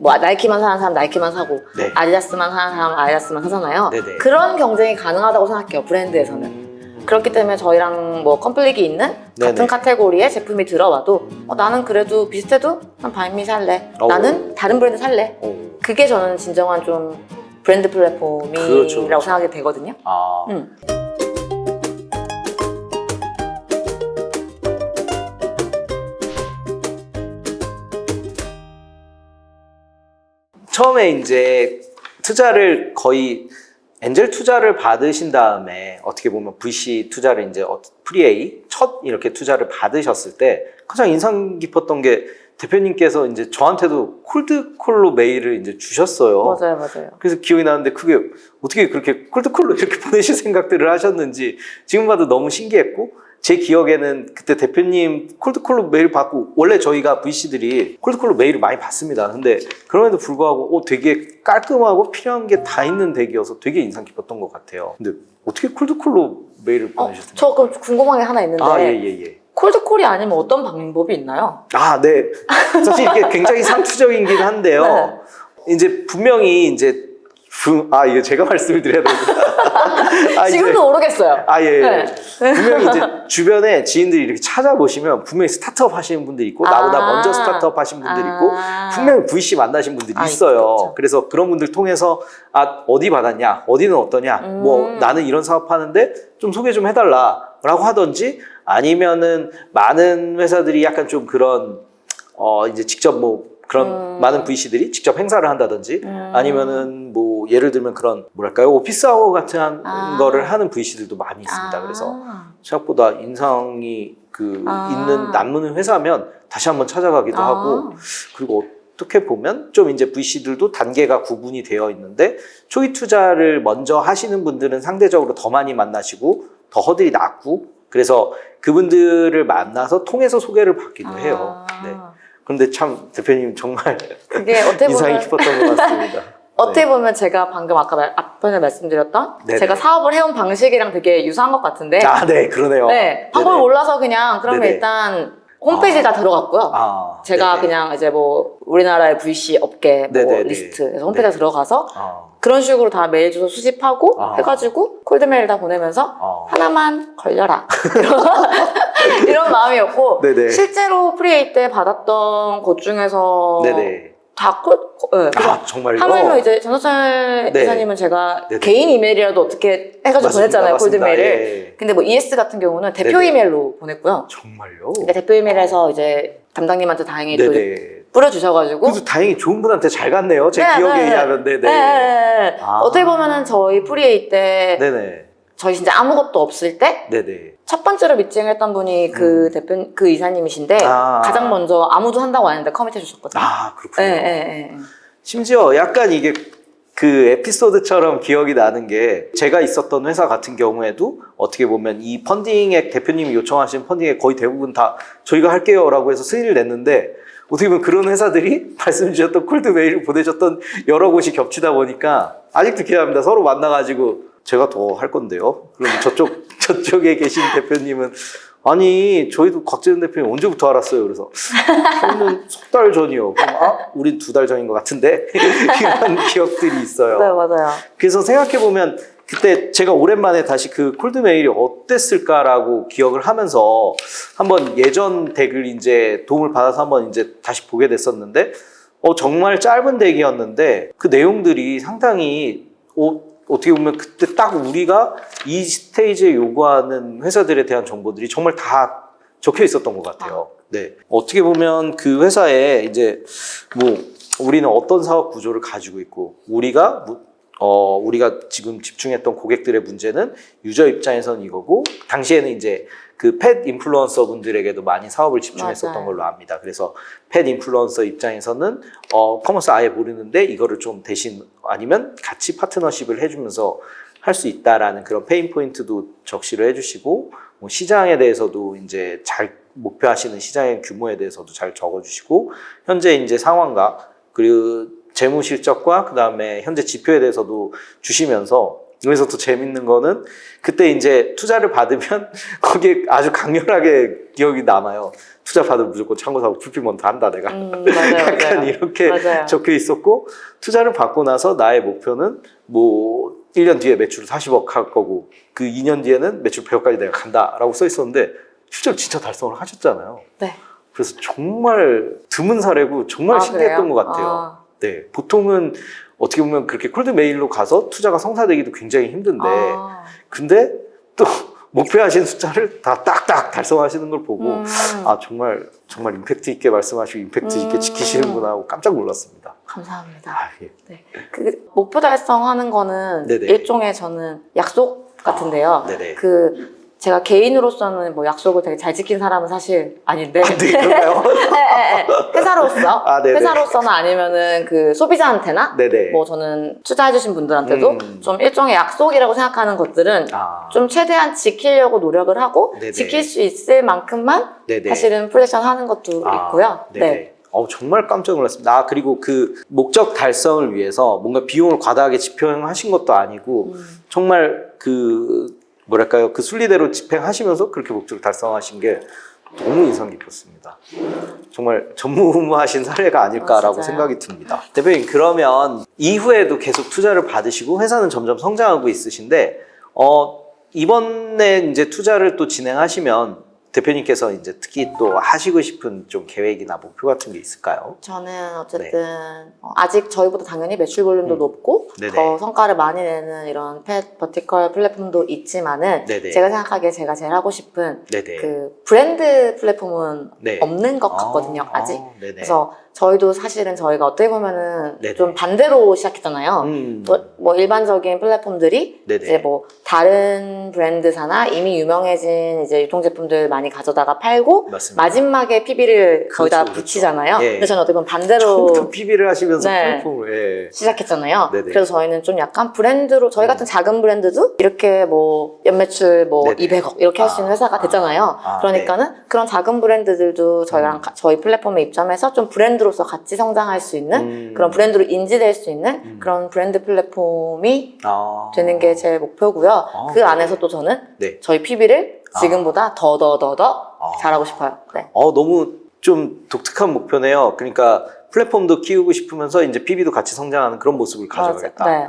뭐 나이키만 사는 사람 나이키만 사고 네. 아디다스만 사는 사람 아디다스만 사잖아요. 네네. 그런 경쟁이 가능하다고 생각해요, 브랜드에서는. 그렇기 때문에 저희랑 뭐 컴플릭이 있는 네네. 같은 카테고리의 제품이 들어와도 나는 그래도 비슷해도 난 바이미 살래. 나는 다른 브랜드 살래. 그게 저는 진정한 좀 브랜드 플랫폼이라고 그렇죠. 생각이 되거든요. 아. 처음에 이제 투자를 거의 엔젤 투자를 받으신 다음에 어떻게 보면 VC 투자를 이제 프리A 첫 이렇게 투자를 받으셨을 때 가장 인상 깊었던 게 대표님께서 이제 저한테도 콜드콜로 메일을 이제 주셨어요. 맞아요, 맞아요. 그래서 기억이 나는데 그게 어떻게 그렇게 콜드콜로 이렇게 보내실 생각들을 하셨는지 지금 봐도 너무 신기했고 제 기억에는 그때 대표님 콜드콜로 메일 받고 원래 저희가 VC들이 콜드콜로 메일을 많이 받습니다. 근데 그럼에도 불구하고 되게 깔끔하고 필요한 게 다 있는 덱이어서 되게 인상 깊었던 것 같아요. 근데 어떻게 콜드콜로 메일을 보내셨어요? 저 그럼 궁금한 게 하나 있는데 예. 콜드콜이 아니면 어떤 방법이 있나요? 아, 네. 사실 이게 굉장히 상투적이긴 한데요. 네. 이제 분명히 이제 이거 제가 말씀을 드려야 됩니다. 지금도 모르겠어요. 예. 네. 분명히 이제 주변에 지인들이 이렇게 찾아보시면 분명히 스타트업 하시는 분들이 있고 나보다 먼저 스타트업 하신 분들이 있고 분명히 VC 만나신 분들이 있어요. 있겠죠. 그래서 그런 분들 통해서 어디 받았냐, 어디는 어떠냐, 뭐 나는 이런 사업 하는데 좀 소개 좀 해달라라고 하던지 아니면은 많은 회사들이 약간 좀 그런 이제 직접 뭐 그런 많은 VC들이 직접 행사를 한다든지 아니면은 뭐 예를 들면 그런 뭐랄까요 오피스아워 같은 거를 하는 VC들도 많이 있습니다. 그래서 생각보다 인상이 있는 남는 회사면 다시 한번 찾아가기도 하고 그리고 어떻게 보면 좀 이제 VC들도 단계가 구분이 되어 있는데 초기 투자를 먼저 하시는 분들은 상대적으로 더 많이 만나시고 더 허들이 낮고 그래서 그분들을 만나서 통해서 소개를 받기도 해요. 네. 그런데 참 대표님 정말 그게 어떻게 인상이 보면 깊었던 것 같습니다. 어떻게 보면 제가 방금 아까 앞에 말씀드렸던 네네. 제가 사업을 해온 방식이랑 되게 유사한 것 같은데 네, 그러네요. 네, 방법을 몰라서 그러면 네네. 일단 홈페이지에 다 들어갔고요. 제가 네네. 그냥 이제 뭐 우리나라의 VC 업계 뭐 네네네. 리스트 그래서 홈페이지에 들어가서 아, 그런 식으로 다 메일 주소 수집하고 해가지고 콜드메일 다 보내면서 아. 하나만 걸려라 이런 마음이었고 네네. 실제로 프리에이 때 받았던 곳 중에서 네네. 다 정말요? 하물며 이제 전호철 네. 이사님은 제가 네네. 개인 이메일이라도 어떻게 해가지고 맞습니다. 보냈잖아요, 맞습니다. 콜드메일을. 예. 근데 뭐 ES 같은 경우는 대표 네네. 이메일로 보냈고요. 정말요? 근데 대표 이메일에서 이제 담당님한테 다행히 또 네네. 뿌려주셔가지고. 그래도 다행히 좋은 분한테 잘 갔네요. 제 기억에 의하면. 네네. 네. 아. 어떻게 보면은 저희 프리에이 때 네네. 저희 진짜 아무것도 없을 때 네네. 첫 번째로 미팅했던 분이 그 이사님이신데 가장 먼저 아무도 한다고 안 했는데 커밋해 주셨거든요. 그렇군요. 네. 심지어 약간 이게 그 에피소드처럼 기억이 나는 게 제가 있었던 회사 같은 경우에도 어떻게 보면 이 펀딩액 대표님이 요청하신 펀딩액 거의 대부분 다 저희가 할게요 라고 해서 승인을 냈는데 어떻게 보면 그런 회사들이 말씀 주셨던 콜드 메일을 보내줬던 여러 곳이 겹치다 보니까 아직도 기억합니다. 서로 만나가지고 제가 더 할 건데요. 그럼 저쪽에 계신 대표님은 아니 저희도 곽재현 대표님 언제부터 알았어요? 그래서 저는 석 달 전이요. 그럼 우린 2달 전인 것 같은데 이런 기억들이 있어요. 네, 맞아요. 그래서 생각해보면 그때 제가 오랜만에 다시 그 콜드 메일이 어땠을까라고 기억을 하면서 한번 예전 덱을 이제 도움을 받아서 한번 이제 다시 보게 됐었는데 정말 짧은 덱이었는데 그 내용들이 상당히 어떻게 보면 그때 딱 우리가 이 스테이지에 요구하는 회사들에 대한 정보들이 정말 다 적혀 있었던 것 같아요. 네. 어떻게 보면 그 회사에 이제 뭐 우리는 어떤 사업 구조를 가지고 있고 우리가 지금 집중했던 고객들의 문제는 유저 입장에서는 이거고 당시에는 이제 그 펫 인플루언서 분들에게도 많이 사업을 집중했었던 맞아요. 걸로 압니다. 그래서 펫 인플루언서 입장에서는 커머스 아예 모르는데 이거를 좀 대신 아니면 같이 파트너십을 해주면서 할 수 있다라는 그런 페인 포인트도 적시를 해주시고 뭐 시장에 대해서도 이제 잘 목표하시는 시장의 규모에 대해서도 잘 적어주시고 현재 이제 상황과 그리고 재무 실적과 그 다음에 현재 지표에 대해서도 주시면서 여기서 또 재밌는 거는 그때 이제 투자를 받으면 거기에 아주 강렬하게 기억이 남아요. 투자 받으면 무조건 창고 사고 풀피먼트 한다 내가. 맞아요, 약간 맞아요. 이렇게 맞아요. 적혀 있었고 투자를 받고 나서 나의 목표는 뭐 1년 뒤에 매출 40억 할 거고 그 2년 뒤에는 매출 100억까지 내가 간다라고 써 있었는데 실제로 진짜 달성을 하셨잖아요. 네. 그래서 정말 드문 사례고 정말 신기했던 그래요? 것 같아요. 네, 보통은 어떻게 보면 그렇게 콜드 메일로 가서 투자가 성사되기도 굉장히 힘든데 근데 또 목표하신 숫자를 다 딱딱 달성하시는 걸 보고 아 정말 임팩트 있게 말씀하시고 임팩트 있게 지키시는구나 하고 깜짝 놀랐습니다. 감사합니다. 아, 예. 네. 그 목표 달성하는 거는 네네. 일종의 저는 약속 같은데요. 네네. 제가 개인으로서는 뭐 약속을 되게 잘 지킨 사람은 사실 아닌데. 네, 그런가요? 네. 회사로서 네네. 회사로서는 아니면은 그 소비자한테나 네네. 뭐 저는 투자해주신 분들한테도 좀 일종의 약속이라고 생각하는 것들은 좀 최대한 지키려고 노력을 하고 네네. 지킬 수 있을 만큼만 네네. 사실은 플래션 하는 것도 있고요. 네네. 네. 정말 깜짝 놀랐습니다. 그리고 그 목적 달성을 위해서 뭔가 비용을 과다하게 집행하신 것도 아니고 정말 뭐랄까요, 그 순리대로 집행하시면서 그렇게 목적을 달성하신 게 너무 인상 깊었습니다. 정말 전무후무하신 사례가 아닐까라고 생각이 듭니다. 대표님, 그러면 이후에도 계속 투자를 받으시고 회사는 점점 성장하고 있으신데 이번에 이제 투자를 또 진행하시면 대표님께서 이제 특히 또 하시고 싶은 좀 계획이나 목표 같은 게 있을까요? 저는 어쨌든 아직 저희보다 당연히 매출 볼륨도 높고 네네. 더 성과를 많이 내는 이런 펫 버티컬 플랫폼도 있지만은 네네. 제가 생각하기에 제가 제일 하고 싶은 네네. 그 브랜드 플랫폼은 네. 없는 것 같거든요, 아직. 네네. 그래서 저희도 사실은 저희가 어떻게 보면은 네네. 좀 반대로 시작했잖아요. 뭐 일반적인 플랫폼들이 네네. 이제 뭐 다른 브랜드사나 이미 유명해진 이제 유통제품들 많이 가져다가 팔고 맞습니다. 마지막에 PB를 거기다 그렇죠. 붙이잖아요. 예. 근데 저는 어떻게 보면 반대로 처음부터 PB를 하시면서 네. 플랫폼을 시작했잖아요. 네네. 그래서 저희는 좀 약간 브랜드로 저희 같은 작은 브랜드도 이렇게 뭐 연매출 뭐 네네. 200억 이렇게 할 수 있는 회사가 됐잖아요. 그러니까는 그런 작은 브랜드들도 저희랑 저희 플랫폼에 입점해서 좀 브랜드로서 같이 성장할 수 있는 그런 브랜드로 인지될 수 있는 그런 브랜드 플랫폼이 되는 게 제 목표고요. 그 안에서 또 저는 네. 저희 PB를 지금보다 더 잘하고 싶어요. 네. 너무 좀 독특한 목표네요. 그러니까 플랫폼도 키우고 싶으면서 이제 PB도 같이 성장하는 그런 모습을 가져가겠다. 네.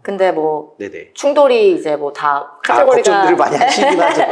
근데 뭐 네네. 충돌이 이제 뭐 다 카테고리가 걱정들을 많이 하시긴 하죠.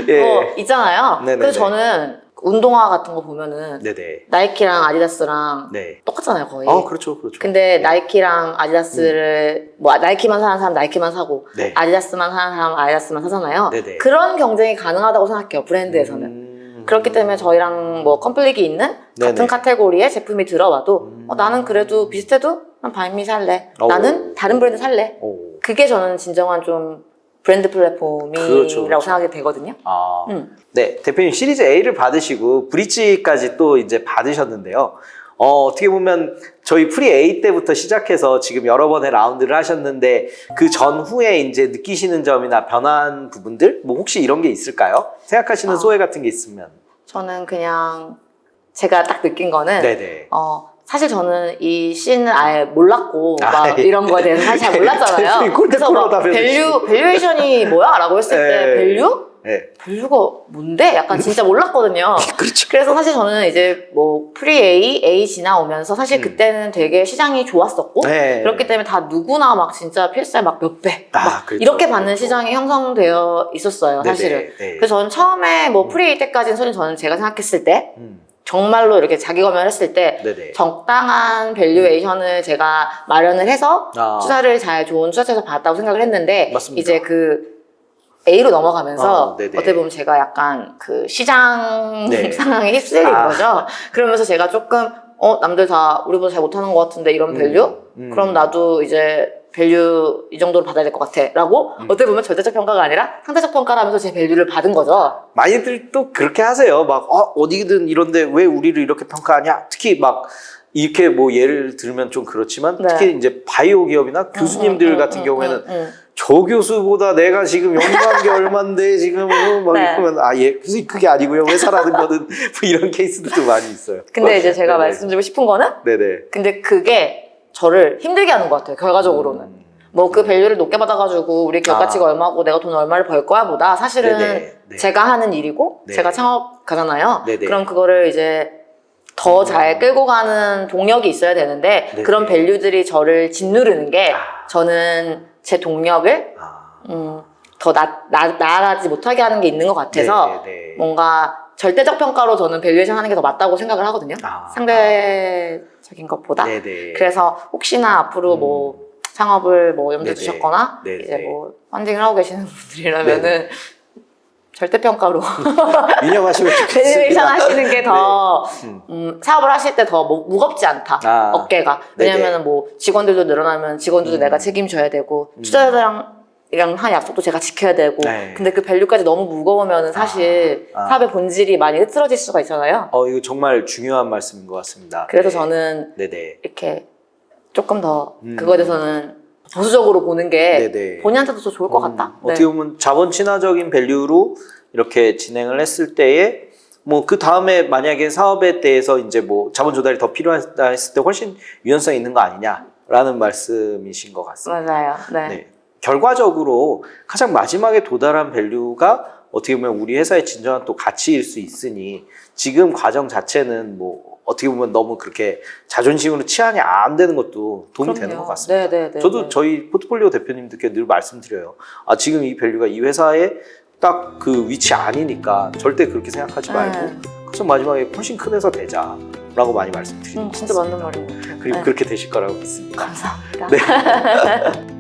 예. 뭐 있잖아요. 네네네. 그래서 저는 운동화 같은 거 보면은 네네. 나이키랑 아디다스랑 네. 똑같잖아요, 거의. 그렇죠. 근데 나이키랑 아디다스를 뭐 나이키만 사는 사람 나이키만 사고 네. 아디다스만 사는 사람 아디다스만 사잖아요. 네네. 그런 경쟁이 가능하다고 생각해요, 브랜드에서는. 그렇기 때문에 저희랑 뭐 컴플릭이 있는 같은 네네. 카테고리에 제품이 들어와도 나는 그래도 비슷해도 난 바이미 살래. 나는 다른 브랜드 살래. 그게 저는 진정한 좀 브랜드 플랫폼이라고 그렇죠. 생각이 되거든요. 네, 대표님 시리즈 A를 받으시고 브릿지까지 또 이제 받으셨는데요. 어떻게 보면 저희 프리 A 때부터 시작해서 지금 여러 번의 라운드를 하셨는데 그 전후에 이제 느끼시는 점이나 변한 부분들 뭐 혹시 이런 게 있을까요? 생각하시는 소회 같은 게 있으면. 저는 그냥 제가 딱 느낀 거는 네네. 사실 저는 이 씬을 아예 몰랐고 막 예. 이런 거에 대해서 사실 잘 몰랐잖아요. 그래서 막 밸류에이션이 뭐야? 라고 했을 때 밸류? 네. 밸류가 뭔데? 약간 진짜 몰랐거든요. 그렇죠. 그래서 사실 저는 이제 뭐 프리 A, A 지나오면서 사실 그때는 되게 시장이 좋았었고 네. 그렇기 때문에 다 누구나 막 진짜 필살 막 몇 배, 막 그렇죠. 이렇게 받는 시장이 형성되어 있었어요, 사실은. 네네. 그래서 저는 처음에 뭐 프리 A 때까지는 사실 저는 제가 생각했을 때 정말로 이렇게 자기 검열했을 때 네네. 적당한 밸류에이션을 제가 마련을 해서 투자를 잘 좋은 투자처에서 받았다고 생각을 했는데 맞습니다. 이제 그 A로 넘어가면서 네네. 어떻게 보면 제가 약간 그 시장 네. 상황에 휩쓸린 거죠. 그러면서 제가 조금 남들 다 우리보다 잘 못하는 것 같은데 이런 밸류? 그럼 나도 이제 밸류 이 정도로 받아야 될 것 같아 라고 어떻게 보면 절대적 평가가 아니라 상대적 평가를 하면서 제 밸류를 받은 거죠. 많이들 또 그렇게 하세요. 막 어디든 이런데 왜 우리를 이렇게 평가하냐. 특히 막 이렇게 뭐 예를 들면 좀 그렇지만 네. 특히 이제 바이오 기업이나 교수님들 같은 경우에는 저 교수보다 내가 지금 연구한 게 얼만데 지금 막 네. 이러면 교수님 그게 아니고요. 회사라는 거는 뭐 이런 케이스들도 많이 있어요. 근데 이제 제가 네네. 말씀드리고 싶은 거는 네네. 근데 그게 저를 힘들게 하는 것 같아요, 결과적으로는. 뭐 그 밸류를 높게 받아가지고 우리 기업 가치가 얼마고 내가 돈 얼마를 벌 거야 보다 사실은 네네. 제가 하는 일이고 네. 제가 창업가잖아요. 네네. 그럼 그거를 이제 더 잘 끌고 가는 동력이 있어야 되는데 네네. 그런 밸류들이 저를 짓누르는 게 아. 저는 제 동력을 더 나아가지 못하게 하는 게 있는 것 같아서 네네. 뭔가 절대적 평가로 저는 밸류에이션 하는 게 더 맞다고 생각을 하거든요. 상대적인 것보다. 네네. 그래서 혹시나 앞으로 뭐 창업을 뭐 염두에 네네. 두셨거나 네네. 이제 뭐 펀딩을 하고 계시는 분들이라면은 네네. 절대평가로 유념하시면 좋겠습니다. 밸류에이션 하시는 게 더 네. 사업을 하실 때 더 무겁지 않다. 어깨가. 왜냐면은 뭐 직원들도 늘어나면 직원들도 내가 책임져야 되고 투자자랑 한 약속도 제가 지켜야 되고 네. 근데 그 밸류까지 너무 무거우면 사실 사업의 본질이 많이 흐트러질 수가 있잖아요. 이거 정말 중요한 말씀인 것 같습니다. 그래서 네. 저는 네네. 이렇게 조금 더 그거에 대해서는 보수적으로 보는 게 네네. 본인한테도 더 좋을 것 같다. 어떻게 보면 자본 친화적인 밸류로 이렇게 진행을 했을 때에 뭐 그 다음에 만약에 사업에 대해서 이제 뭐 자본 조달이 더 필요하다 했을 때 훨씬 유연성이 있는 거 아니냐라는 말씀이신 것 같습니다. 맞아요. 네. 네. 결과적으로 가장 마지막에 도달한 밸류가 어떻게 보면 우리 회사의 진정한 또 가치일 수 있으니 지금 과정 자체는 뭐 어떻게 보면 너무 그렇게 자존심으로 치환이 안 되는 것도 도움이 그럼요. 되는 것 같습니다. 네네네. 저도 저희 포트폴리오 대표님들께 늘 말씀드려요. 지금 이 밸류가 이 회사에 딱 그 위치 아니니까 절대 그렇게 생각하지 말고 가장 마지막에 훨씬 큰 회사 되자라고 많이 말씀드리는 것 진짜 같습니다. 맞는 말인 것 같아요. 그리고 네. 그렇게 되실 거라고 믿습니다. 감사합니다. 네.